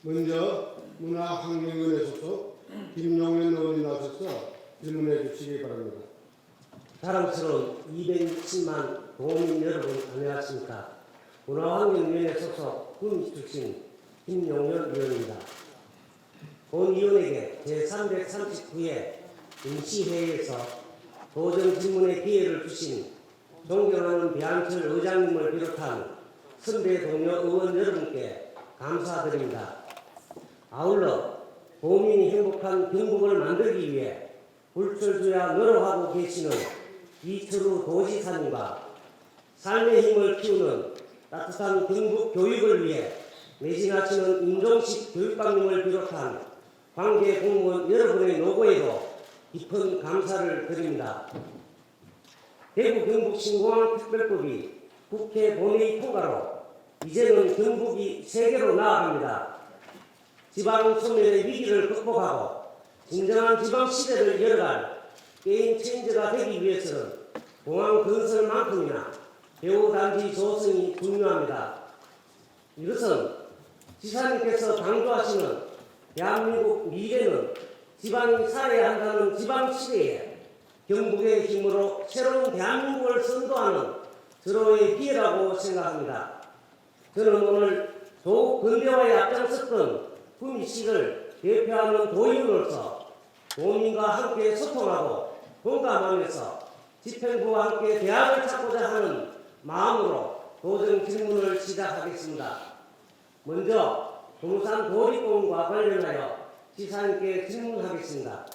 먼저 문화환경위원회 소속 김용현 의원이 나서서 질문해 주시기 바랍니다. 자랑스러운 260만 도민 여러분 안녕하십니까. 문화환경위원회 소속 군의 출신 김용현 의원입니다. 본 의원에게 제339회 임시회의에서 도정 질문의 기회를 주신 존경하는 배한철 의장님을 비롯한 선배 동료 의원 여러분께 감사드립니다. 아울러 도민이 행복한 경북을 만들기 위해 불철주야 노력하고 계시는 이철우 도지사님과 삶의 힘을 키우는 따뜻한 경북 교육을 위해 매진하시는 임종식 교육감님을 비롯한 관계 공무원 여러분의 노고에도 깊은 감사를 드립니다. 대구 경북 신공항 특별법이 국회 본회의 통과로 이제는 경북이 세계로 나아갑니다. 지방 소멸의 위기를 극복하고 진정한 지방 시대를 열어갈 게임 체인저가 되기 위해서는 공항 건설만큼이나 배후 단지 조성이 중요합니다. 이것은 지사님께서 강조하시는 대한민국 미래는 지방이 살아야 한다는 지방 시대에 경북의 힘으로 새로운 대한민국을 선도하는 절호의 기회라고 생각합니다. 저는 오늘 조국 근대화에 앞장섰던 구미식을 대표하는 도의원으로서 도민과 함께 소통하고 공감하면서 집행부와 함께 대안을 찾고자 하는 마음으로 도정 질문을 시작하겠습니다. 먼저 동산 도립공원과 관련하여 지사님께 질문하겠습니다.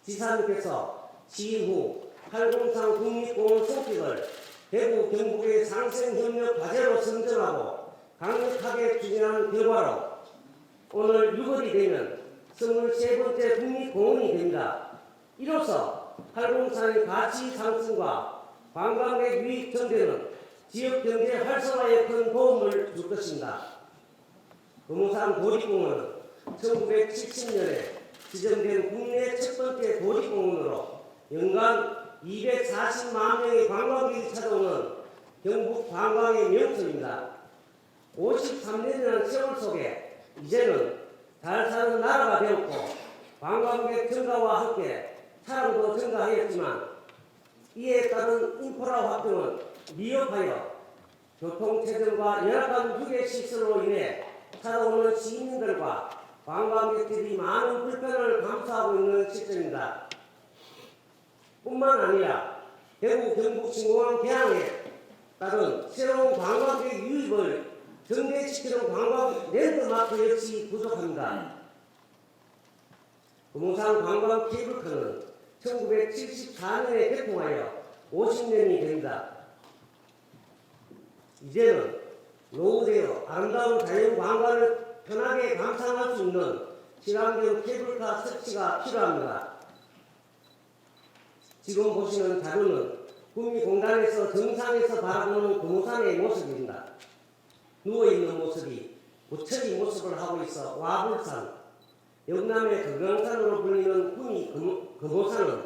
지사님께서 시후 803 국립공원 선택을 대구 경북의 상생협력 과제로 선정하고 강력하게 추진한 결과로 오늘 6월이 되면 23번째 국립공원이 됩니다. 이로써 803의 가치 상승과 관광객 유입 증대는 지역경제 활성화에 큰 도움을 줄 것입니다. 금호산 도립공원은 1970년에 지정된 국내 첫 번째 도립공원으로 연간 240만 명의 관광객이 찾아오는 경북 관광의 명소입니다. 53년이라는 세월 속에 이제는 잘 사는 나라가 되었고 관광객 증가와 함께 차량도 증가하였지만 이에 따른 인프라 확충은 미흡하여 교통체증과 열악한 휴게시설로 인해 찾아오는 시민들과 관광객들이 많은 불편을 감수하고 있는 시점입니다. 뿐만 아니라 대구 경북 신공항 개항에 따른 새로운 관광객 유입을 증대시키는 관광 랜드마크 역시 부족합니다. 금호산 관광 케이블카는 1974년에 개통하여 50년이 됩니다. 이제는 노후되어 아름다운 자연 관광을 편하게 감상할 수 있는 친환경 케이블카 설치가 필요합니다. 지금 보시는 자료는 국미공단에서 정상에서 바라보는 금호산의 모습입니다. 누워있는 모습이 부처리 모습을 하고 있어 와불산, 영남의 금강산으로 불리는 구미 금호산은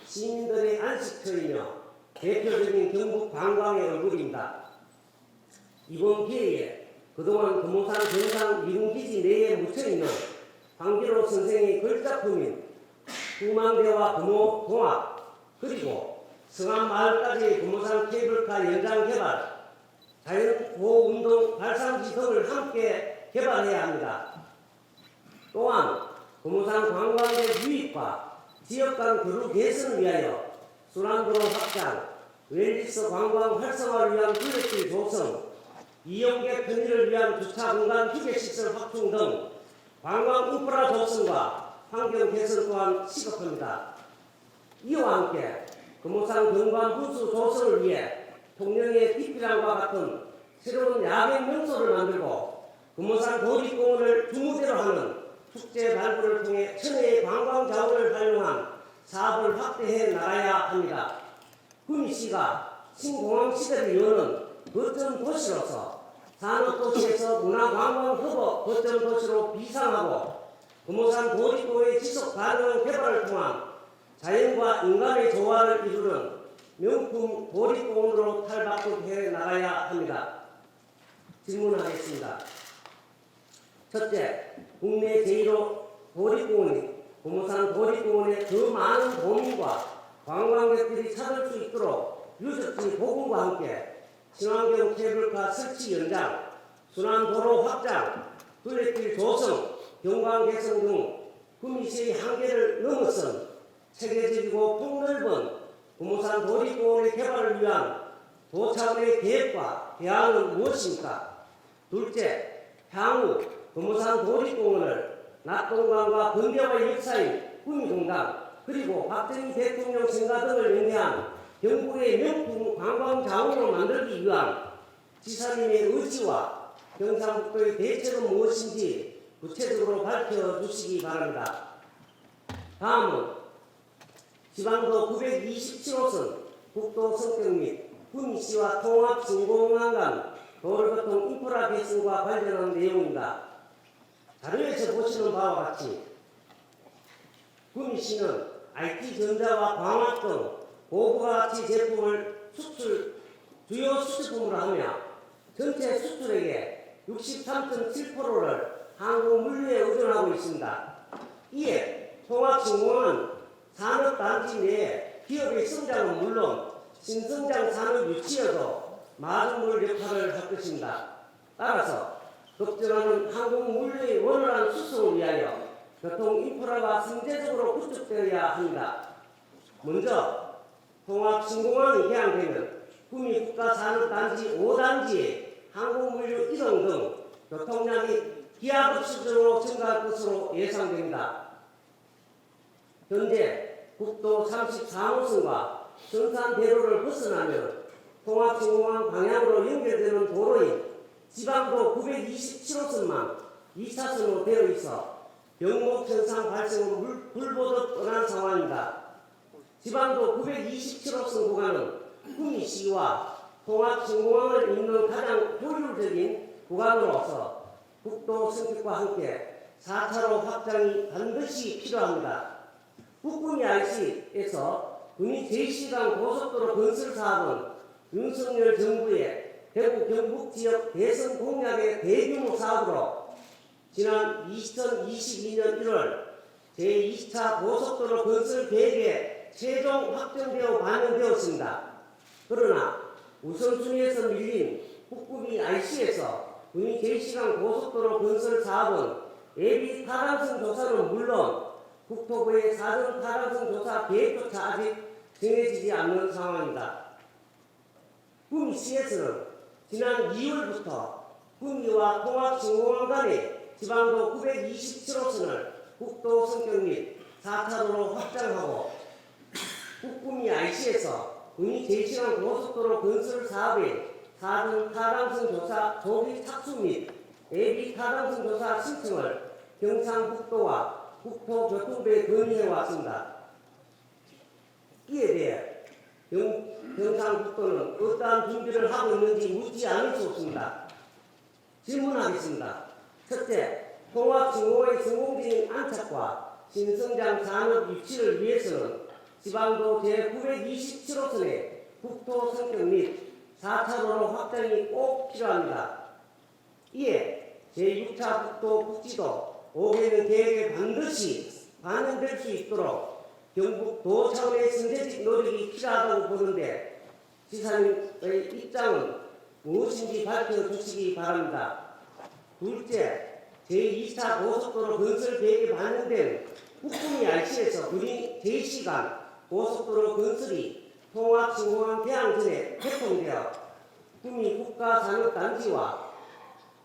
시민들의 안식처이며 대표적인 경북 관광의 얼굴입니다. 이번 기회에 그동안 금호산 정상 미군기지 내에 묻혀있는 황기로 선생의 걸작품인 후망대와 금호동화 그리고 성안마을까지의 금호산 케이블카 연장 개발, 자연보호운동 발상지 등을 함께 개발해야 합니다. 또한 금호산 관광객 유입과 지역 간 교류 개선을 위하여 순환도로 확장, 웰니스 관광 활성화를 위한 블랙길 조성, 이용객 편의를 위한 주차 공간 휴게시설 확충 등 관광 인프라 조성과 환경 개선 또한 시급합니다. 이와 함께 금호산 경관 분수 조성을 위해 통영의 뒷비랑과 같은 새로운 야경 명소를 만들고 금호산 도립공원을 주무대로 하는 축제 발굴을 통해 천혜의 관광 자원을 활용한 사업을 확대해 나가야 합니다. 구미시가 신공항 시대를 여는 거점 도시로서 산업도시에서 문화관광 허브 거점 도시로 비상하고 금호산 도립공원의 지속 가능한 개발을 통한 자연과 인간의 조화를 이루는 명품 도립공원으로 탈바꿈해 나가야 합니다. 질문하겠습니다. 첫째, 국내 제1호 도립공원인 고모산 도립공원에 더 많은 도민과 관광객들이 찾을 수 있도록 유적지 복원과 함께 친환경 케이블카 설치 연장, 순환도로 확장, 둘레길 조성, 경관 개선 등 구미시의 한계를 넘어선 체계적이고 폭넓은 고모산 도립공원의 개발을 위한 도차원의 계획과 대안은 무엇입니까? 둘째, 향후 고모산 도립공원을 낙동강과 근대화의 역사인 구미동강 그리고 박정희 대통령 생가 등을 연계한 경북의 명품 관광자원으로 만들기 위한 지사님의 의지와 경상북도의 대책은 무엇인지 구체적으로 밝혀주시기 바랍니다. 다음은 지방도 927호선 국도 성격 및 구미시와 통합진공항 간 도로교통 인프라 개선과 관련한 내용입니다. 자료에서 보시는 바와 같이 구미시는 IT전자와 광학 등 고부가치 제품을 주요 수출품으로 하며 전체 수출액의 63.7%를 한국 물류에 의존하고 있습니다. 이에 통합진공은 산업단지 내에 기업의 성장은 물론 신성장 산업 유치에도 마중물 역할을 할 것입니다. 따라서 급증하는 한국 물류의 원활한 수송을 위하여 교통 인프라가 선제적으로 구축되어야 합니다. 먼저 통합진공항이 개항되면 구미 국가산업단지 5단지의 항공물류 이동 등 교통량이 기하급 수준으로 증가할 것으로 예상됩니다. 현재 국도 34호선과 성산대로를 벗어나면 통합진공항 방향으로 연결되는 도로인 지방도 927호선만 2차선으로 되어 있어 병목 현상 발생은 불보듯 뻔한 상황입니다. 지방도 927호선 구간은 구미시와 통합진공항을 잇는 가장 효율적인 구간으로서 국도 성격과 함께 4차로 확장이 반드시 필요합니다. 북구미 IC에서 구미 제2시간 고속도로 건설 사업은 윤석열 정부의 대구 경북 지역 대선 공약의 대규모 사업으로 지난 2022년 1월 제2차 고속도로 건설 계획에 최종 확정되어 반영되었습니다. 그러나 우선순위에서 밀린 북구미 IC에서 구미 제2시간 고속도로 건설 사업은 예비 타당성 조사는 물론 국토부의 사전 타당성 조사 계획조차 아직 정해지지 않는 상황입니다. 구미시에서는 지난 2월부터 구미와 통합진공항 간의 지방도 927호선을 국도 성격 및 4차로로 확장하고 북구미 IC에서 구미 제2시간 고속도로 건설 사업의 사전 타당성 조사 조기 착수 및 예비 타당성 조사 신청을 경상북도와 국토교통부에 건의해 왔습니다. 이에 대해 경상북도는 어떠한 준비를 하고 있는지 묻지 않을 수 없습니다. 질문하겠습니다. 첫째, 통합진공의 성공적인 안착과 신성장 산업 유치를 위해서는 지방도 제927호선의 국토 성격 및 4차로로 확장이 꼭 필요합니다. 이에 제6차 국도 국지도 5개년 계획에 반드시 반영될 수 있도록 경북 도 차원의 선제적 노력이 필요하다고 보는데 지사님의 입장은 무엇인지 밝혀주시기 바랍니다. 둘째, 제2차 고속도로 건설 계획에 반영된 북구미 IC에서 구미 제2시간 고속도로 건설이 통합진공항 개항 전에 개통되어 구미 국가산업단지와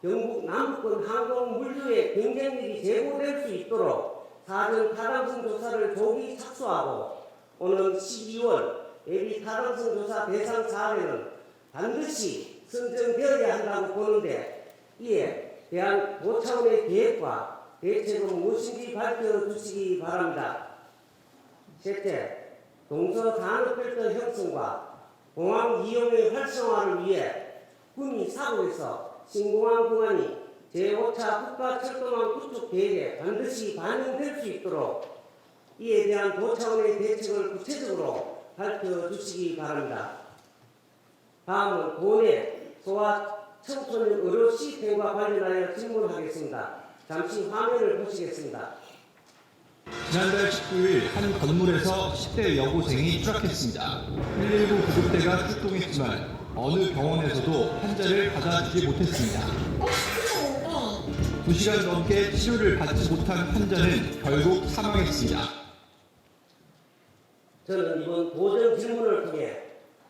경북 남부권 항공물류의 경쟁력이 제고될 수 있도록 사전 타당성 조사를 조기 착수하고 오는 12월 예비 타당성 조사 대상 사업에는 반드시 선정되어야 한다고 보는데 이에 대한 도차원의 계획과 대책은 무엇인지 밝혀주시기 바랍니다. 셋째, 동서산업별도 형성과 공항 이용의 활성화를 위해 구미 사구에서 신공항 구간이 제5차 국가철도망 구축 계획에 반드시 반영될 수 있도록 이에 대한 도차원의 대책을 구체적으로 밝혀주시기 바랍니다. 다음은 도내 소아 청소년 의료 시스템과 관련하여 질문하겠습니다. 잠시 화면을 보시겠습니다. 지난달 19일 한 건물에서 10대 여고생이 추락했습니다. 119 구급대가 출동했지만 어느 병원에서도 환자를 받아주지 못했습니다. 2시간 넘게 치료를 받지 못한 환자는 결국 사망했습니다. 저는 이번 도전 질문을 통해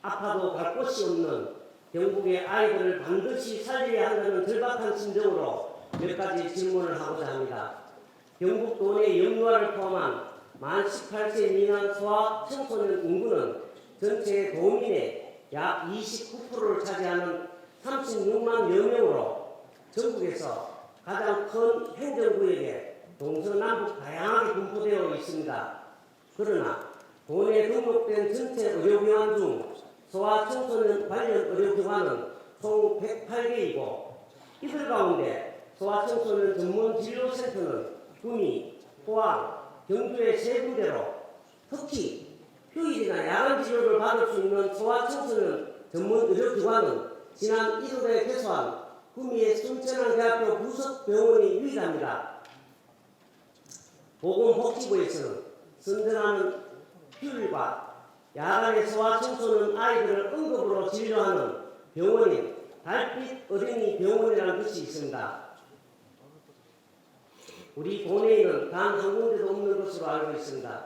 아파도 갈 곳이 없는 경북의 아이들을 반드시 살려야 한다는 절박한 심정으로 몇 가지 질문을 하고자 합니다. 경북 도내 영유아를 포함한 만 18세 미만 소아 청소년 인구는 전체 도민의 약 29%를 차지하는 36만여 명으로 전국에서 가장 큰 행정구역에 동서남북 다양하게 분포되어 있습니다. 그러나 도내 등록된 전체 의료기관 중 소아 청소년 관련 의료기관은 총 108개이고 이들 가운데 소아 청소년 전문 진료센터는 구미, 포항, 경주의 세 군데로 특히 휴일이나 야간 진료를 받을 수 있는 소아 청소년 전문 의료기관은 지난 1월에 개소한 구미의 순천향대학교 부석병원이 유일합니다. 보건복지부에서는 선전하는 휴일과 야간에 소아 청소년 아이들을 응급으로 진료하는 병원인 달빛 어린이 병원이라는 것이 있습니다. 우리 도내에는 단 한 군데도 없는 것으로 알고 있습니다.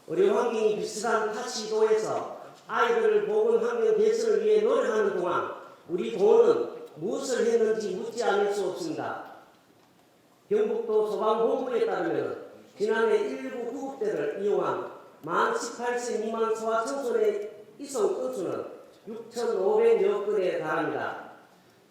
의료 환경이 비슷한 타 시도에서 아이들을 보건 환경 개선을 위해 노력하는 동안 우리 도는 무엇을 했는지 묻지 않을 수 없습니다. 경북도 소방본부에 따르면 지난해 119 구급대를 이용한 만 18세 미만 소아 청소년 이송 건수는 6,500여 건에 달합니다.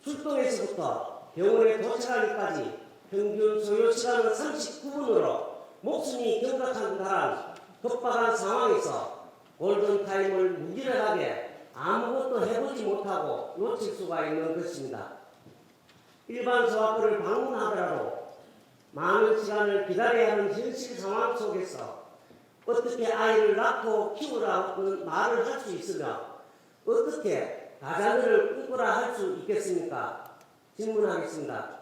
출동에서부터 병원에 도착하기까지 평균 소요 시간은 39분으로 목숨이 경각한 달한 급박한 상황에서 골든타임을 무기력하게 아무것도 해보지 못하고 놓칠 수가 있는 것입니다. 일반 소아과를 방문하더라도 많은 시간을 기다려야 하는 현실 상황 속에서 어떻게 아이를 낳고 키우라는 말을 할 수 있으며 어떻게 다자녀를 꿈꾸라 할 수 있겠습니까? 질문하겠습니다.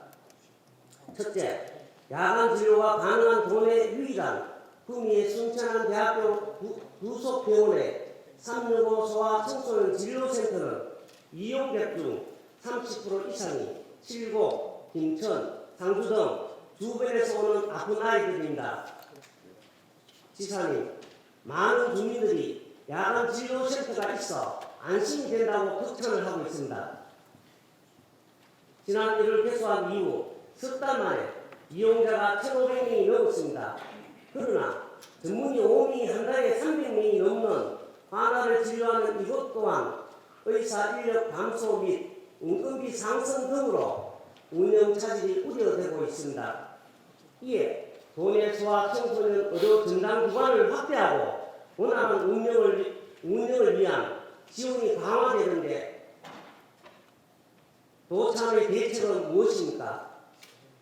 첫째, 야간 진료가 가능한 도내 유일한 구미의 순천향대학교 부속병원의 365 소아 청소년 진료센터는 이용객 중 30% 이상이 칠곡, 김천, 상주 등 주변에서 오는 아픈 아이들입니다. 지사님, 많은 주민들이 야간 진료센터가 있어 안심이 된다고 극찬을 하고 있습니다. 지난 1월 개소한 이후 석 달 만에 이용자가 1,500명이 넘었습니다. 그러나 전문의 5명이 한 달에 300명이 넘는 환자를 진료하는 이것 또한 의사 인력 감소 및 운전비 상승 등으로 운영 차질이 우려되고 있습니다. 이에 도내 소아 청소년 의료 전담 기관을 확대하고 원활한 운영을 위한 지원이 강화되는데 도참의 대책은 무엇입니까?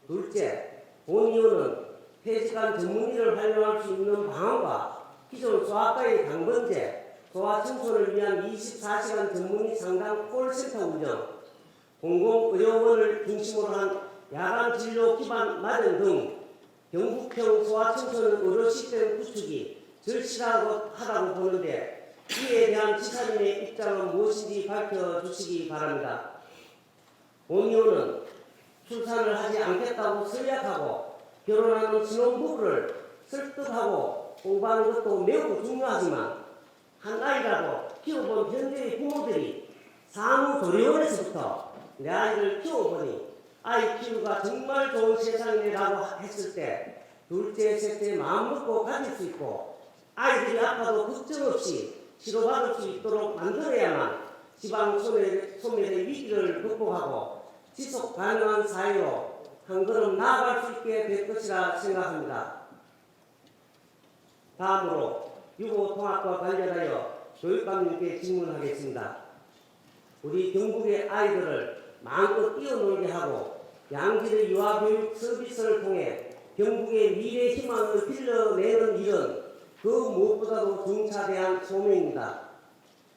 둘째, 본의원은 폐직한 전문의를 활용할 수 있는 방안과 기존 소아과의 당번제, 소아 청소년을 위한 24시간 전문의 상담 콜센터 운영, 공공의료원을 중심으로 한 야간 진료 기반 마련 등 경북형 소아 청소년 의료 시스템 구축이 절실하다고 보는데 이에 대한 지사님의 입장은 무엇인지 밝혀주시기 바랍니다. 본의원은 출산을 하지 않겠다고 설약하고 결혼하는 신혼부부를 설득하고 공부하는 것도 매우 중요하지만 한 아이라도 키워본 현재의 부모들이 사무조리원에서부터 내 아이를 키워보니 아이 키우기가 정말 좋은 세상이라고 했을 때 둘째, 셋째 마음먹고 가질 수 있고 아이들이 아파도 걱정 없이 치료받을 수 있도록 만들어야만 지방 소멸의 위기를 극복하고 지속 가능한 사회로 한 걸음 나아갈 수 있게 될 것이라 생각합니다. 다음으로 유보통합과 관련하여 교육감님께 질문하겠습니다. 우리 경북의 아이들을 마음껏 뛰어놀게 하고 양질의 유아교육 서비스를 통해 경북의 미래 희망을 빌려내는 일은 그 무엇보다도 중차대한 소명입니다.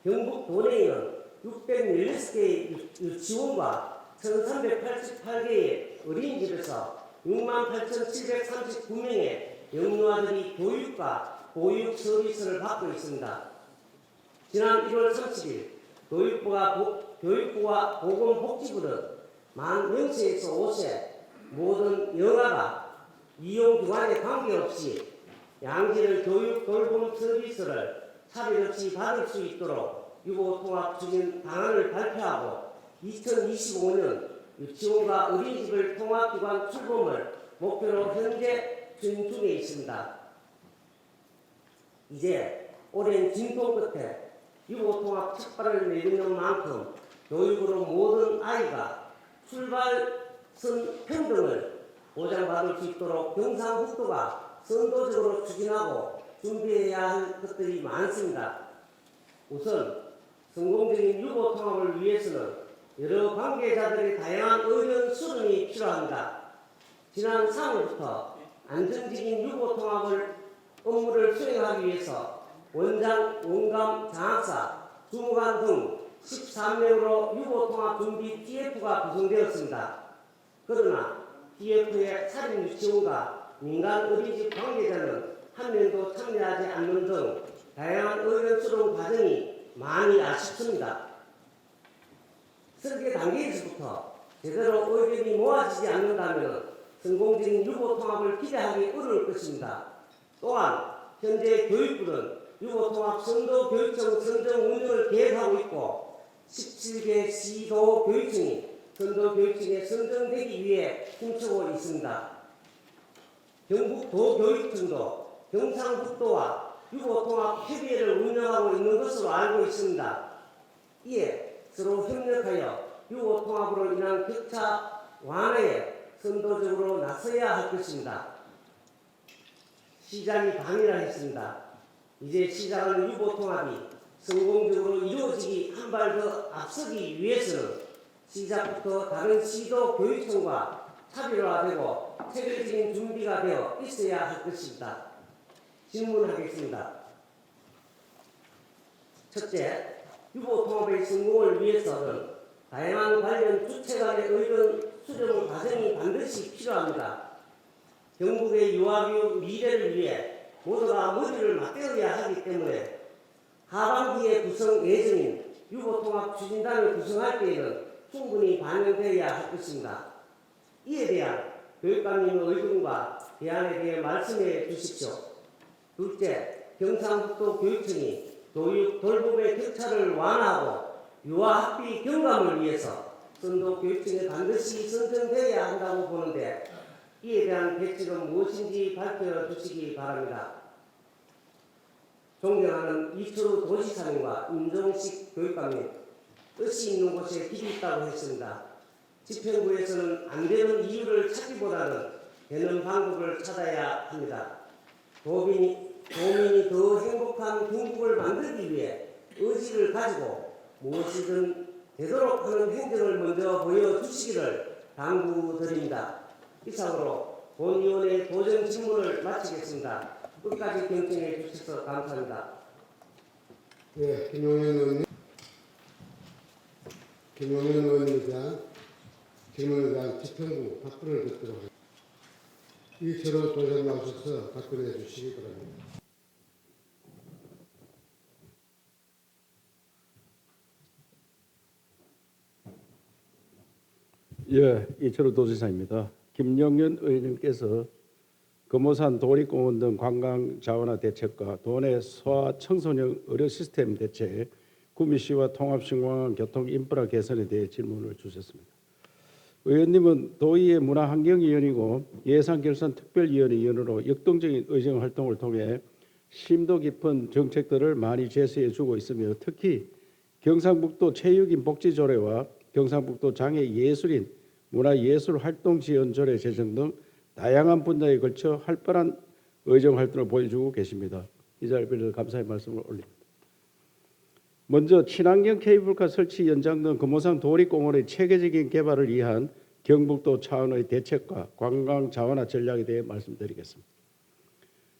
경북 도내에는 616개의 유치원과 1388개의 어린이집에서 68,739명의 영유아들이 교육과 보육 서비스를 받고 있습니다. 지난 1월 30일 교육부와 보건복지부는 만 0세에서 5세 모든 영아가 이용기관에 관계없이 양질 교육 돌봄 서비스를 차별 없이 받을 수 있도록 유보통합 추진 방안을 발표하고 2025년 유치원과 어린이집을 통합기관 출범을 목표로 현재 추진 중에 있습니다. 이제 오랜 진통 끝에 유보통합 첫발을 내딛는 만큼 교육으로 모든 아이가 출발선 평등을 보장받을 수 있도록 경상북도가 선도적으로 추진하고 준비해야 할 것들이 많습니다. 우선 성공적인 유보통합을 위해서는 여러 관계자들의 다양한 의견 수렴이 필요합니다. 지난 3월부터 안정적인 유보통합을 업무를 수행하기 위해서 원장, 원감, 장학사, 주무관 등 13명으로 유보통합 준비 TF가 구성되었습니다. 그러나 TF의 사립 유치원과 민간 어린이집 관계자는 한 명도 참여하지 않는 등 다양한 의견 수렴 과정이 많이 아쉽습니다. 설계 단계에서부터 제대로 의견이 모아지지 않는다면 성공적인 유보통합을 기대하기 어려울 것입니다. 또한 현재 교육부는 유보통합 선도교육청 선정 운영을 계획하고 있고 17개 시도 교육청이 선도교육청에 선정되기 위해 힘쓰고 있습니다. 경북도교육청도 경상북도와 유보통합 협의회를 운영하고 있는 것으로 알고 있습니다. 이에 서로 협력하여 유보통합으로 인한 격차 완화에 선도적으로 나서야 할 것입니다. 시장이 방일화했습니다. 이제 시장은 유보통합이 성공적으로 이루어지기 한 발 더 앞서기 위해서는 시작부터 다른 시도 교육청과 차별화되고 체계적인 준비가 되어 있어야 할 것입니다. 질문하겠습니다. 첫째, 유보통합의 성공을 위해서는 다양한 관련 주체 간의 의견 수렴 과정이 반드시 필요합니다. 경북의 유아교육 미래를 위해 모두가 머리를 맞대어야 하기 때문에 하반기에 구성 예정인 유보통합 추진단을 구성할 때에는 충분히 반영되어야 할 것입니다. 이에 대한 교육감님의 의견과 대안에 대해 말씀해 주십시오. 둘째, 경상북도 교육청이 교육 돌봄의 격차를 완화하고 유아 학비 경감을 위해서 선도교육청에 반드시 선정되어야 한다고 보는데 이에 대한 대책은 무엇인지 밝혀주시기 바랍니다. 존경하는 이철우 도지사님과 임종식 교육감님, 뜻이 있는 곳에 길이 있다고 했습니다. 집행부에서는 안 되는 이유를 찾기보다는 되는 방법을 찾아야 합니다. 도민이 더 행복한 경북을 만들기 위해 의지를 가지고 무엇이든 되도록 하는 행정을 먼저 보여주시기를 당부드립니다. 이상으로 본위원회 도정 질문을 마치겠습니다. 끝까지 경청해 주셔서 감사합니다. 네, 김용현 의원님에 대한 질문에 대한 집행부 답변을 듣도록 하겠습니다. 이철호 도전 나오셔서 답변해 주시기 바랍니다. 예, 이철우 도지사입니다. 김영현 의원님께서 금오산 도립공원 등 관광 자원화 대책과 도내 소아 청소년 의료 시스템 대책, 구미시와 통합신공항 교통 인프라 개선에 대해 질문을 주셨습니다. 의원님은 도의회 문화환경위원이고 예산결산특별위원회위원으로 역동적인 의정 활동을 통해 심도 깊은 정책들을 많이 제시해 주고 있으며 특히 경상북도 체육인 복지조례와 경상북도 장애예술인 문화예술활동지원조례 제정 등 다양한 분야에 걸쳐 활발한 의정활동을 보여주고 계십니다. 이 자리에 빌어 감사의 말씀을 올립니다. 먼저 친환경 케이블카 설치 연장 등 금오산 도립공원의 체계적인 개발을 위한 경북도 차원의 대책과 관광 자원화 전략에 대해 말씀드리겠습니다.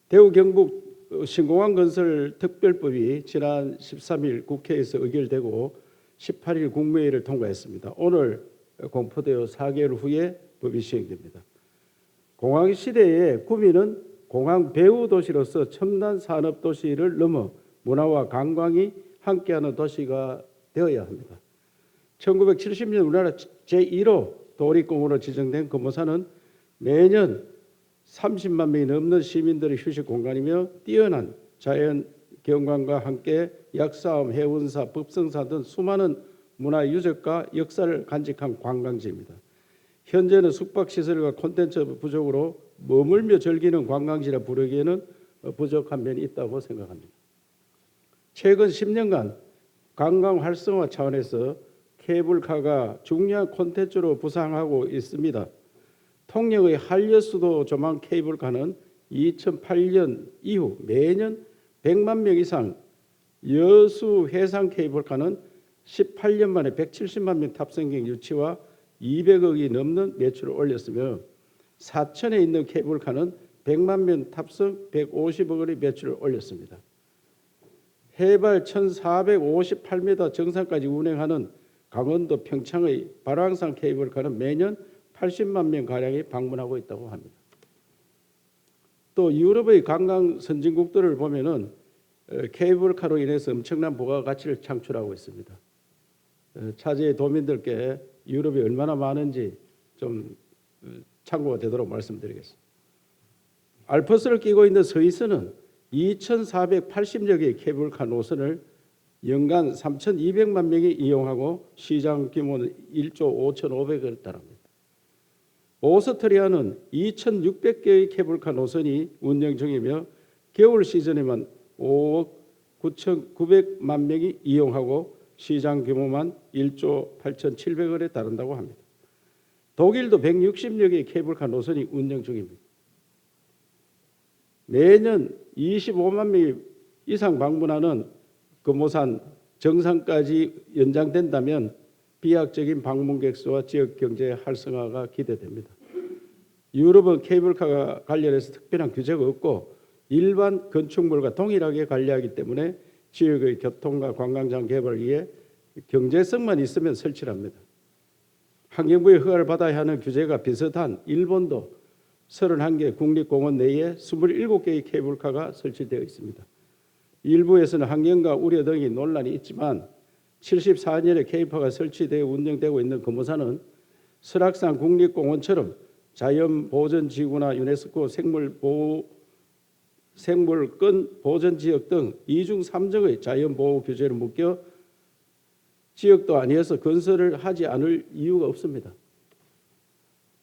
대우 경북 신공항 건설 특별법이 지난 13일 국회에서 의결되고 18일 국무회의를 통과했습니다. 오늘 공포되어 4개월 후에 법이 시행됩니다. 공항 시대의 구미는 공항 배후 도시로서 첨단 산업 도시를 넘어 문화와 관광이 함께하는 도시가 되어야 합니다. 1970년 우리나라 제1호 도립공원으로 지정된 금오산은 매년 30만 명이 넘는 시민들의 휴식 공간이며 뛰어난 자연 경관과 함께 약사암, 해운사, 법성사 등 수많은 문화 유적과 역사를 간직한 관광지입니다. 현재는 숙박시설과 콘텐츠 부족으로 머물며 즐기는 관광지라 부르기에는 부족한 면이 있다고 생각합니다. 최근 10년간 관광 활성화 차원에서 케이블카가 중요한 콘텐츠로 부상하고 있습니다. 통영의 한려수도 조망 케이블카는 2008년 이후 매년 100만 명 이상, 여수 해상 케이블카는 18년 만에 170만 명 탑승객 유치와 200억이 넘는 매출을 올렸으며 사천에 있는 케이블카는 100만 명 탑승 150억 원의 매출을 올렸습니다. 해발 1458m 정상까지 운행하는 강원도 평창의 발왕산 케이블카는 매년 80만 명가량이 방문하고 있다고 합니다. 또 유럽의 관광 선진국들을 보면은 케이블카로 인해서 엄청난 부가가치를 창출하고 있습니다. 차제의 도민들께 유럽이 얼마나 많은지 좀 참고가 되도록 말씀드리겠습니다. 알프스를 끼고 있는 스위스는 2,480여 개의 케이블카 노선을 연간 3,200만 명이 이용하고 시장 규모는 1조 5,500억에 달합니다. 오스트리아는 2,600개의 케이블카 노선이 운영 중이며 겨울 시즌에만 5억 9,900만 명이 이용하고 시장 규모만 1조 8,700억에 달한다고 합니다. 독일도 160여 개의 케이블카 노선이 운영 중입니다. 매년 25만 명 이상 방문하는 금오산 정상까지 연장된다면 비약적인 방문객 수와 지역 경제 활성화가 기대됩니다. 유럽은 케이블카 관련해서 특별한 규제가 없고 일반 건축물과 동일하게 관리하기 때문에 지역의 교통과 관광장 개발을 위해 경제성만 있으면 설치를 합니다. 환경부의 허가를 받아야 하는 규제가 비슷한 일본도 31개 국립공원 내에 27개의 케이블카가 설치되어 있습니다. 일부에서는 환경과 우려 등의 논란이 있지만 74년에 케이블카가 설치되어 운영되고 있는 금오산은 설악산 국립공원처럼 자연보전지구나 유네스코 생물권 보전지역 등 2중 3정의 자연보호 규제를 묶여 지역도 아니어서 건설을 하지 않을 이유가 없습니다.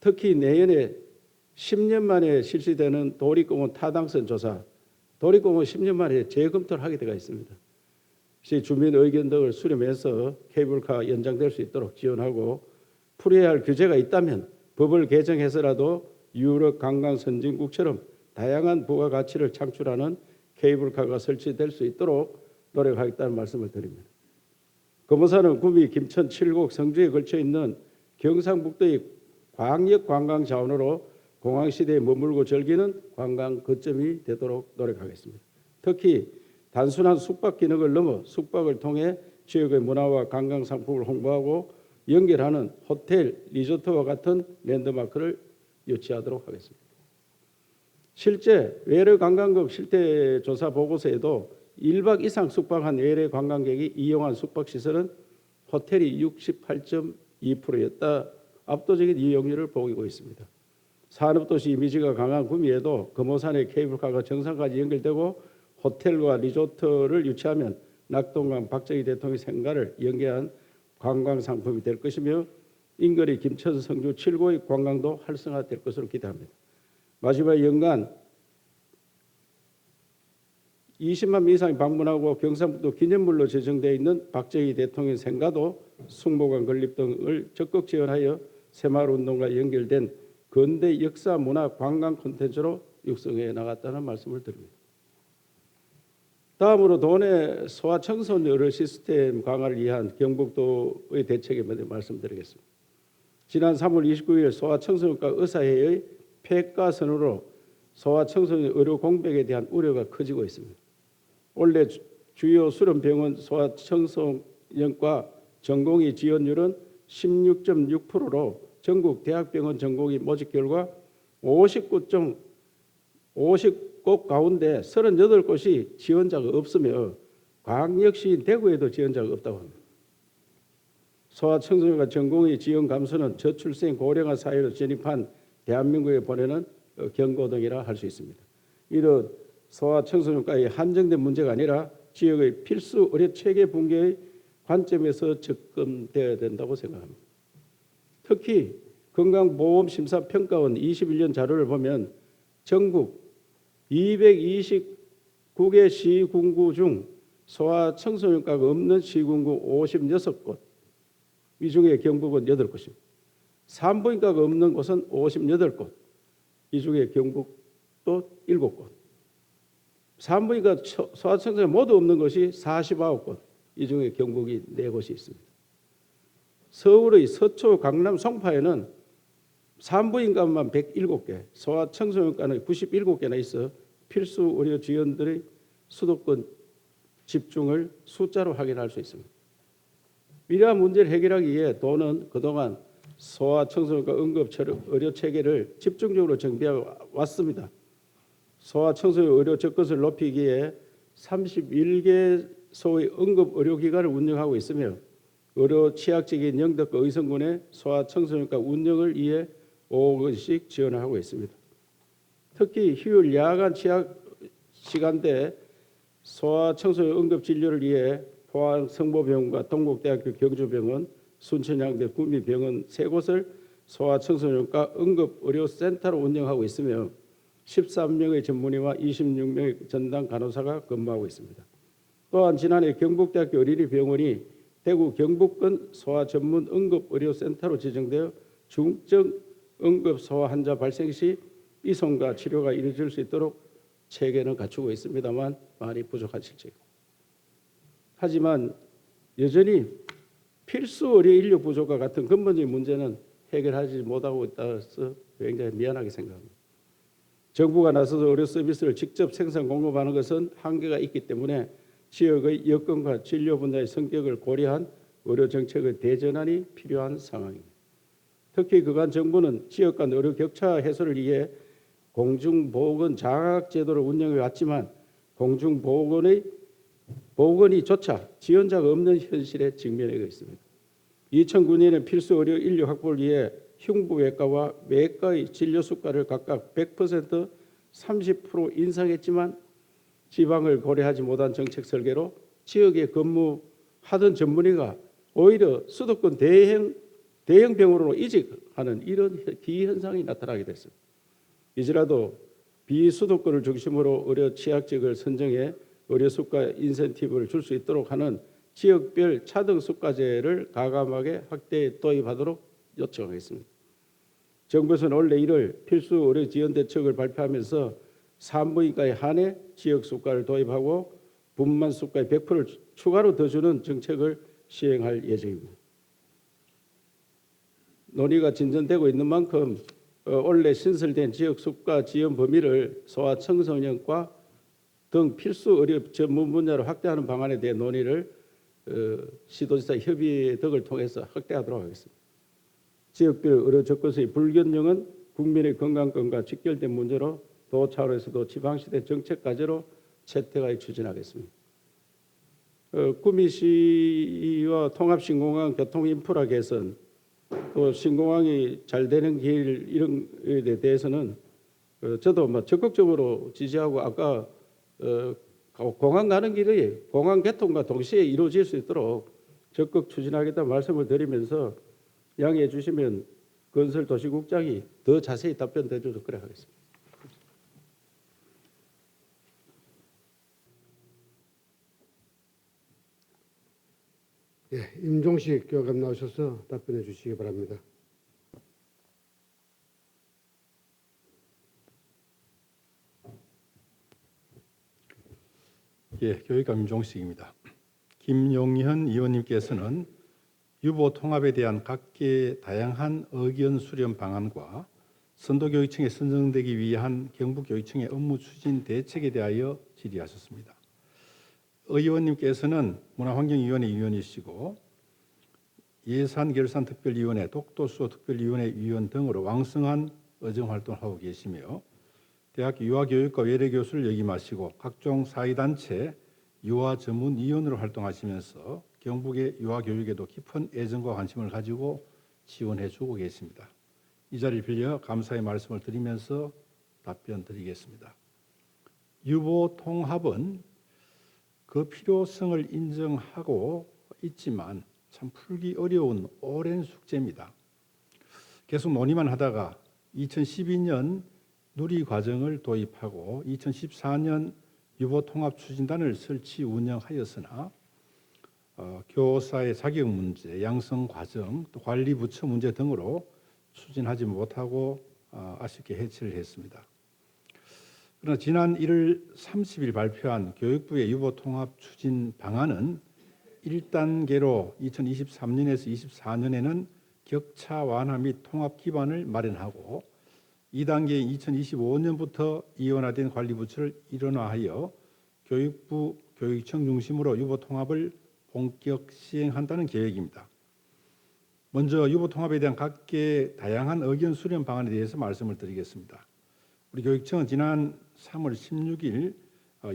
특히 내년에 10년 만에 실시되는 도립공원 타당성 조사, 도립공원 10년 만에 재검토를 하게 되어 있습니다. 주민 의견 등을 수렴해서 케이블카 연장될 수 있도록 지원하고 풀어야 할 규제가 있다면 법을 개정해서라도 유럽 관광 선진국처럼 다양한 부가가치를 창출하는 케이블카가 설치될 수 있도록 노력하겠다는 말씀을 드립니다. 금오산은 구미, 김천, 칠곡, 성주에 걸쳐 있는 경상북도의 광역 관광 자원으로 공항시대에 머물고 즐기는 관광 거점이 되도록 노력하겠습니다. 특히 단순한 숙박 기능을 넘어 숙박을 통해 지역의 문화와 관광 상품을 홍보하고 연결하는 호텔, 리조트와 같은 랜드마크를 유치하도록 하겠습니다. 실제 외래 관광객 실태 조사 보고서에도 1박 이상 숙박한 외래 관광객이 이용한 숙박시설은 호텔이 68.2%였다. 압도적인 이용률을 보이고 있습니다. 산업도시 이미지가 강한 구미에도 금오산의 케이블카가 정상까지 연결되고 호텔과 리조트를 유치하면 낙동강 박정희 대통령의 생가를 연계한 관광 상품이 될 것이며 인거리 김천, 성주, 칠곡의 관광도 활성화될 것으로 기대합니다. 마지막 연간 20만 명 이상이 방문하고 경상북도 기념물로 지정되어 있는 박정희 대통령의 생가도 숭보관 건립 등을 적극 지원하여 새마을운동과 연결된 근대 역사 문화 관광 콘텐츠로 육성해 나갔다는 말씀을 드립니다. 다음으로 도내 소아청소년 의료 시스템 강화를 위한 경북도의 대책에 대해 말씀드리겠습니다. 지난 3월 29일 소아청소년과 의사회의 폐가선으로 소아청소년 의료 공백에 대한 우려가 커지고 있습니다. 올해 주요 수련병원 소아청소년과 전공의 지원율은 16.6%로 전국 대학병원 전공의 모집 결과 59곳 가운데 38곳이 지원자가 없으며 광역시인 대구에도 지원자가 없다고 합니다. 소아청소년과 전공의 지원 감소는 저출생 고령화 사회로 진입한 대한민국에 보내는 경고등이라 할 수 있습니다. 이런 소아청소년과의 한정된 문제가 아니라 지역의 필수 의료 체계 붕괴의 관점에서 접근되어야 된다고 생각합니다. 특히 건강보험심사평가원 21년 자료를 보면 전국 229개 시군구 중 소아청소년과가 없는 시군구 56곳, 이 중에 경북은 8곳입니다. 산부인과가 없는 곳은 58곳, 이 중에 경북도 7곳. 산부인과 소아청소년 모두 없는 것이 49곳, 이 중에 경북이 4곳이 있습니다. 서울의 서초, 강남, 송파에는 산부인과만 107개, 소아청소년과는 97개나 있어 필수 의료 지원들의 수도권 집중을 숫자로 확인할 수 있습니다. 이러한 문제를 해결하기 위해 도는 그동안 소아청소년과 응급의료 체계를 집중적으로 정비해 왔습니다. 소아청소년 의료 접근성을 높이기 위해 31개소의 응급의료기관을 운영하고 있으며 의료 취약적인 영덕과 의성군의 소아청소년과 운영을 위해 5억 원씩 지원을 하고 있습니다. 특히 휴일 야간 취약 시간대 소아청소년 응급진료를 위해 포항 성모병원과 동국대학교 경주병원, 순천향대 구미병원 3곳을 소아청소년과 응급의료센터로 운영하고 있으며 13명의 전문의와 26명의 전담 간호사가 근무하고 있습니다. 또한 지난해 경북대학교 어린이병원이 대구 경북권 소아전문 응급의료센터로 지정되어 중증 응급소아 환자 발생 시 이송과 치료가 이루어질 수 있도록 체계는 갖추고 있습니다만 많이 부족한 실제입니다. 하지만 여전히 필수 의료 인력 부족과 같은 근본적인 문제는 해결하지 못하고 있다서 굉장히 미안하게 생각합니다. 정부가 나서서 의료 서비스를 직접 생산 공급하는 것은 한계가 있기 때문에 지역의 여건과 진료 분야의 성격을 고려한 의료 정책의 대전환이 필요한 상황입니다. 특히 그간 정부는 지역 간 의료 격차 해소를 위해 공중보건 장학 제도를 운영해 왔지만 보건의조차 지원자가 없는 현실에 직면해 있습니다. 2009년에 필수 의료 인력 확보를 위해 흉부외과와 외과의 진료 수가를 각각 100%, 30% 인상했지만 지방을 고려하지 못한 정책 설계로 지역에 근무하던 전문의가 오히려 수도권 대형 병원으로 이직하는 이런 기현상이 나타나게 됐습니다. 이제라도 비수도권을 중심으로 의료 취약지역을 선정해 의료 수가 인센티브를 줄 수 있도록 하는 지역별 차등 수가제를 가감하게 확대 도입하도록 요청하겠습니다. 정부에서는 올해 1월 필수 의료 지원 대책을 발표하면서 산부인과에 한해 지역 수가를 도입하고 분만 수가의 100%를 추가로 더 주는 정책을 시행할 예정입니다. 논의가 진전되고 있는 만큼 올해 신설된 지역 수가 지원 범위를 소아청소년과 등 필수 의료 전문 분야로 확대하는 방안에 대해 논의를 시도지사 협의 등을 통해서 확대하도록 하겠습니다. 지역별 의료 접근성의 불균형은 국민의 건강권과 직결된 문제로 도 차원에서도 지방시대 정책 과제로 채택하여 추진하겠습니다. 구미시와 통합신공항 교통인프라 개선, 또 신공항이 잘 되는 길 이런 데 대해서는 저도 적극적으로 지지하고 아까 공항 가는 길이 공항 개통과 동시에 이루어질 수 있도록 적극 추진하겠다는 말씀을 드리면서 양해해 주시면 건설도시국장이 더 자세히 답변해 주도록 그래 하겠습니다. 예, 임종식 교감 나오셔서 답변해 주시기 바랍니다. 예, 교육감 임종식입니다. 김용현 의원님께서는 유보 통합에 대한 각계의 다양한 의견 수렴 방안과 선도교육청에 선정되기 위한 경북교육청의 업무 추진 대책에 대하여 질의하셨습니다. 의원님께서는 문화환경위원회 위원이시고 예산결산특별위원회, 독도수호특별위원회 위원 등으로 왕성한 의정활동을 하고 계시며 대학 유아교육과 외래교수를 역임하시고 각종 사회단체 유아전문위원으로 활동하시면서 경북의 유아교육에도 깊은 애정과 관심을 가지고 지원해주고 계십니다. 이 자리를 빌려 감사의 말씀을 드리면서 답변 드리겠습니다. 유보통합은 그 필요성을 인정하고 있지만 참 풀기 어려운 오랜 숙제입니다. 계속 논의만 하다가 2012년 누리과정을 도입하고 2014년 유보통합추진단을 설치 운영하였으나 교사의 자격 문제, 양성 과정, 또 관리 부처 문제 등으로 추진하지 못하고 아쉽게 해체를 했습니다. 그러나 지난 1월 30일 발표한 교육부의 유보통합 추진 방안은 1단계로 2023년에서 24년에는 격차 완화 및 통합 기반을 마련하고 2단계인 2025년부터 이원화된 관리부처를 일원화하여 교육부, 교육청 중심으로 유보통합을 본격 시행한다는 계획입니다. 먼저 유보통합에 대한 각계의 다양한 의견 수렴 방안에 대해서 말씀을 드리겠습니다. 우리 교육청은 지난 3월 16일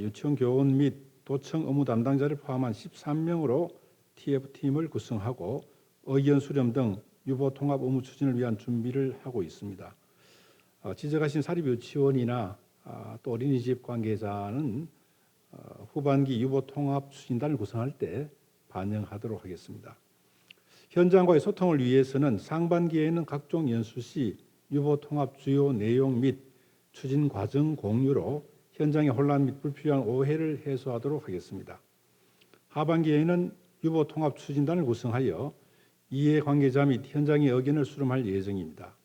유치원 교원 및 도청 업무 담당자를 포함한 13명으로 TF팀을 구성하고 의견 수렴 등 유보통합 업무 추진을 위한 준비를 하고 있습니다. 지적하신 사립유치원이나 또 어린이집 관계자는 후반기 유보통합 추진단을 구성할 때 반영하도록 하겠습니다. 현장과의 소통을 위해서는 상반기에는 각종 연수 시 유보통합 주요 내용 및 추진 과정 공유로 현장의 혼란 및 불필요한 오해를 해소하도록 하겠습니다. 하반기에는 유보통합 추진단을 구성하여 이해관계자 및 현장의 의견을 수렴할 예정입니다.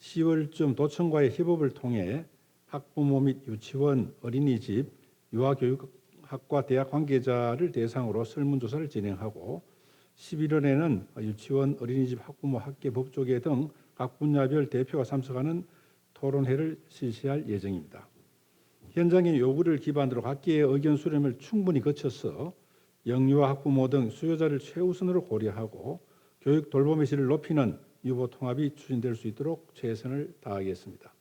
10월쯤 도청과의 협업을 통해 학부모 및 유치원, 어린이집, 유아교육학과 대학 관계자를 대상으로 설문조사를 진행하고 11월에는 유치원, 어린이집, 학부모, 학계, 법조계 등 각 분야별 대표가 참석하는 토론회를 실시할 예정입니다. 현장의 요구를 기반으로 각계의 의견 수렴을 충분히 거쳐서 영유아 학부모 등 수요자를 최우선으로 고려하고 교육 돌봄의 질을 높이는 유보통합이 추진될 수 있도록 최선을 다하겠습니다.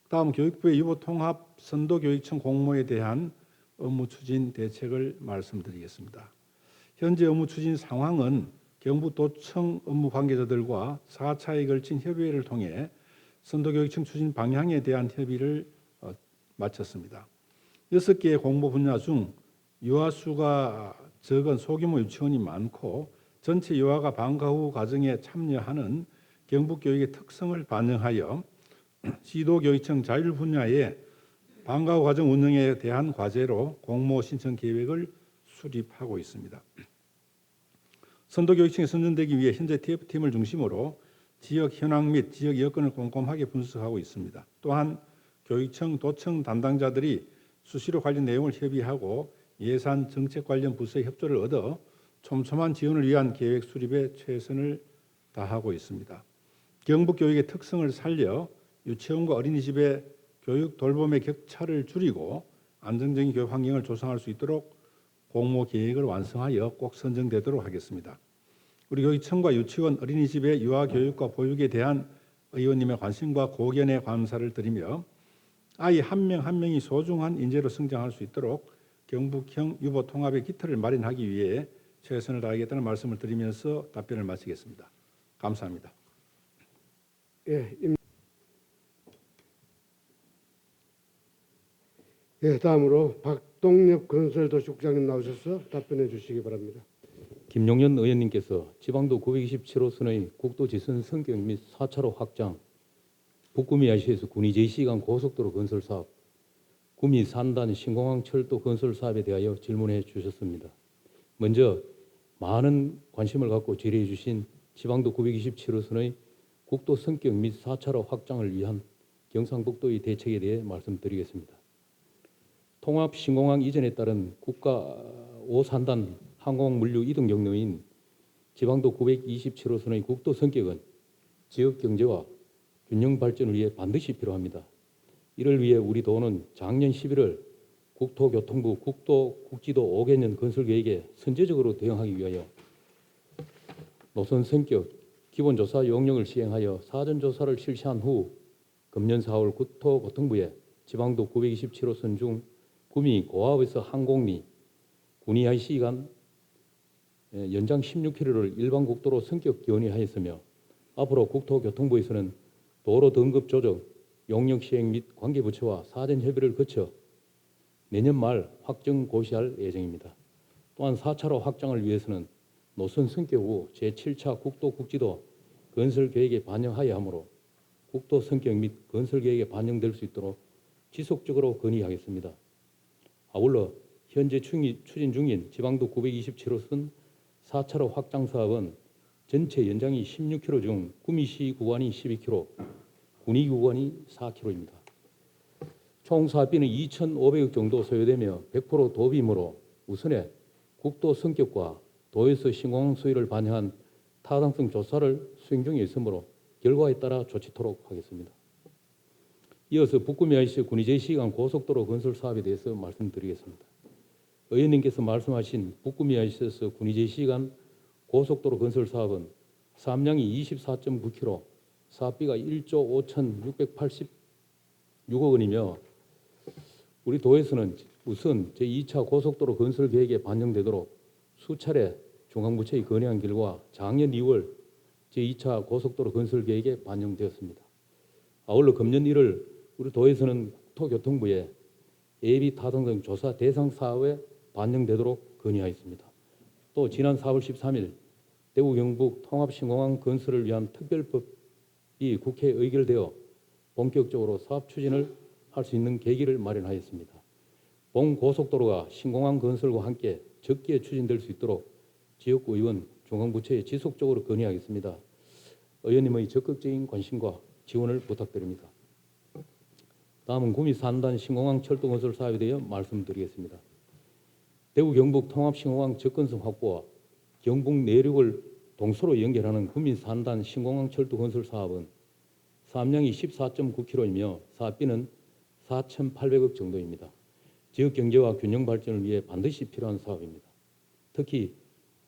다음 교육부의 유보통합 선도교육청 공모에 대한 업무 추진 대책을 말씀드리겠습니다. 현재 업무 추진 상황은 경북도청 업무 관계자들과 4차에 걸친 협의회를 통해 선도교육청 추진 방향에 대한 협의를 마쳤습니다. 6개의 공모 분야 중 유아 수가 적은 소규모 유치원이 많고 전체 유아가 방과 후 과정에 참여하는 경북교육의 특성을 반영하여 시도교육청 자율 분야의 방과 후 과정 운영에 대한 과제로 공모 신청 계획을 수립하고 있습니다. 선도교육청에 선정되기 위해 현재 TF팀을 중심으로 지역 현황 및 지역 여건을 꼼꼼하게 분석하고 있습니다. 또한 교육청, 도청 담당자들이 수시로 관련 내용을 협의하고 예산, 정책 관련 부서의 협조를 얻어 촘촘한 지원을 위한 계획 수립에 최선을 다하고 있습니다. 경북교육의 특성을 살려 유치원과 어린이집의 교육 돌봄의 격차를 줄이고 안정적인 교육 환경을 조성할 수 있도록 공모 계획을 완성하여 꼭 선정되도록 하겠습니다. 우리 교육청과 유치원, 어린이집의 유아 교육과 보육에 대한 의원님의 관심과 고견에 감사를 드리며 아이 한 명 한 명이 소중한 인재로 성장할 수 있도록 경북형 유보통합의 기틀을 마련하기 위해 최선을 다하겠다는 말씀을 드리면서 답변을 마치겠습니다. 감사합니다. 다음으로 박동엽 건설도시국장님 나오셔서 답변해 주시기 바랍니다. 김용현 의원님께서 지방도 927호선의 국도지선 성격 및 4차로 확장, 북구미 IC에서 군위 제2시간 고속도로 건설 사업, 구미 산단 신공항 철도 건설 사업에 대하여 질문해 주셨습니다. 먼저 많은 관심을 갖고 질의해 주신 지방도 927호선의 국도 성격 및 4차로 확장을 위한 경상북도의 대책에 대해 말씀드리겠습니다. 통합 신공항 이전에 따른 국가 5산단 항공 물류 이동 경로인 지방도 927호선의 국도 성격은 지역 경제와 균형 발전을 위해 반드시 필요합니다. 이를 위해 우리 도는 작년 11월 국토교통부 국지도 5개년 건설 계획에 선제적으로 대응하기 위하여 노선 성격, 기본조사 용역을 시행하여 사전조사를 실시한 후 금년 4월 국토교통부에 지방도 927호선 중 구미 고압에서 항공리 군위 IC 간 연장 16km를 일반 국도로 성격 견인하였으며 앞으로 국토교통부에서는 도로 등급 조정, 용역 시행 및 관계부처와 사전 협의를 거쳐 내년 말 확정 고시할 예정입니다. 또한 4차로 확장을 위해서는 노선 성격 후 제7차 국도국지도 건설 계획에 반영하여야 하므로 국도 성격 및 건설 계획에 반영될 수 있도록 지속적으로 건의하겠습니다. 아울러 현재 추진 중인 지방도 927호선 4차로 확장 사업은 전체 연장이 16km 중 구미시 구간이 12km, 군위 구간이 4km입니다. 총 사업비는 2,500억 정도 소요되며 100% 도비이므로 우선에 국도 성격과 도에서 신공항 소유를 반영한 타당성 조사를 수행 중에 있으므로 결과에 따라 조치토록 하겠습니다. 이어서 북구미 IC 군위 제2시간 고속도로 건설 사업에 대해서 말씀드리겠습니다. 의원님께서 말씀하신 북구미 IC에서 군위 제2시간 고속도로 건설 사업은 사업량이 24.9km, 사업비가 1조 5,686억 원이며 우리 도에서는 우선 제2차 고속도로 건설 계획에 반영되도록 수차례 중앙부처에 건의한 결과 작년 2월 제2차 고속도로 건설 계획에 반영되었습니다. 아울러 금년 1월 우리 도에서는 국토교통부에 예비 타당성 조사 대상 사업에 반영되도록 건의하였습니다. 또 지난 4월 13일 대구 경북 통합신공항 건설을 위한 특별법이 국회에 의결되어 본격적으로 사업 추진을 할 수 있는 계기를 마련하였습니다. 본 고속도로가 신공항 건설과 함께 적기에 추진될 수 있도록 지역구 의원, 중앙부처에 지속적으로 건의하겠습니다. 의원님의 적극적인 관심과 지원을 부탁드립니다. 다음은 구미 3단 신공항 철도 건설 사업에 대해 말씀드리겠습니다. 대구 경북 통합신공항 접근성 확보와 경북 내륙을 동서로 연결하는 구미 3단 신공항 철도 건설 사업은 사업량이 14.9km이며 사업비는 4,800억 정도입니다. 지역 경제와 균형 발전을 위해 반드시 필요한 사업입니다. 특히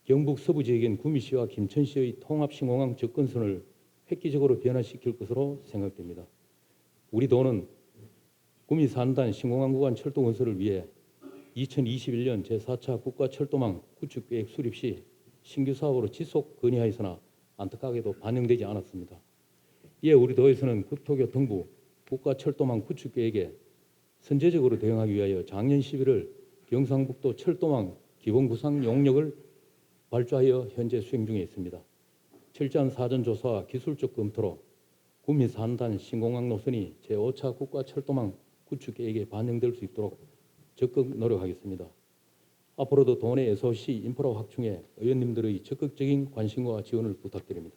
경북 서부 지역인 구미시와 김천시의 통합신공항 접근선을 획기적으로 변화시킬 것으로 생각됩니다. 우리 도는 구미 3단 신공항 구간 철도 건설을 위해 2021년 제4차 국가철도망 구축계획 수립 시 신규 사업으로 지속 건의하였으나 안타깝게도 반영되지 않았습니다. 이에 우리 도에서는 국토교통부 국가철도망 구축계획에 선제적으로 대응하기 위하여 작년 11월 경상북도 철도망 기본구상 용역을 발주하여 현재 수행 중에 있습니다. 철저한 사전조사와 기술적 검토로 구미 3단 신공항 노선이 제5차 국가철도망 구축계획에 반영될 수 있도록 적극 노력하겠습니다. 앞으로도 도내 SOC 인프라 확충에 의원님들의 적극적인 관심과 지원을 부탁드립니다.